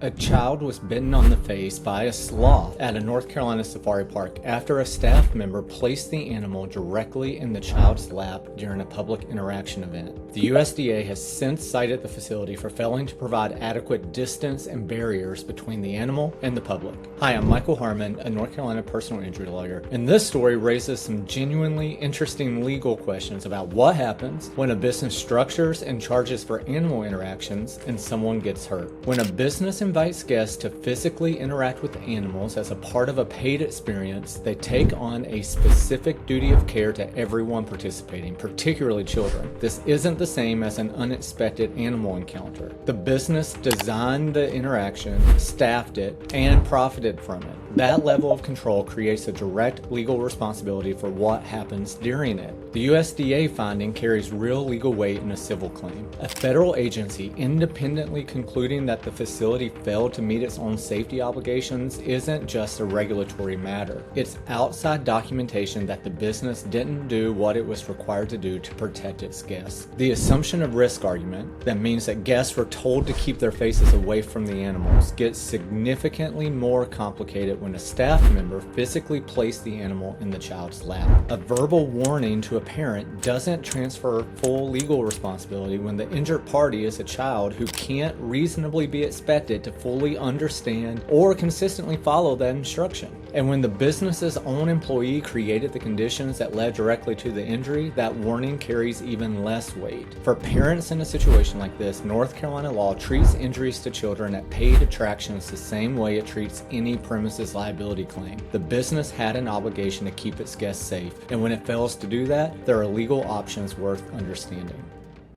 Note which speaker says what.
Speaker 1: A child was bitten on the face by a sloth at a North Carolina safari park after a staff member placed the animal directly in the child's lap during a public interaction event. The USDA has since cited the facility for failing to provide adequate distance and barriers between the animal and the public. Hi, I'm Michael Harman, a North Carolina personal injury lawyer, and this story raises some genuinely interesting legal questions about what happens when a business structures and charges for animal interactions and someone gets hurt. When a business invites guests to physically interact with animals as a part of a paid experience, they take on a specific duty of care to everyone participating, particularly children. This isn't the same as an unexpected animal encounter. The business designed the interaction, staffed it, and profited from it. That level of control creates a direct legal responsibility for what happens during it. The USDA finding carries real legal weight in a civil claim. A federal agency independently concluding that the facility failed to meet its own safety obligations isn't just a regulatory matter. It's outside documentation that the business didn't do what it was required to do to protect its guests. The assumption of risk argument, that means that guests were told to keep their faces away from the animals, gets significantly more complicated when a staff member physically placed the animal in the child's lap. A verbal warning to a parent doesn't transfer full legal responsibility when the injured party is a child who can't reasonably be expected to fully understand or consistently follow that instruction. And when the business's own employee created the conditions that led directly to the injury, that warning carries even less weight. For parents in a situation like this, North Carolina law treats injuries to children at paid attractions the same way it treats any premises liability claim. The business had an obligation to keep its guests safe, and when it fails to do that, there are legal options worth understanding.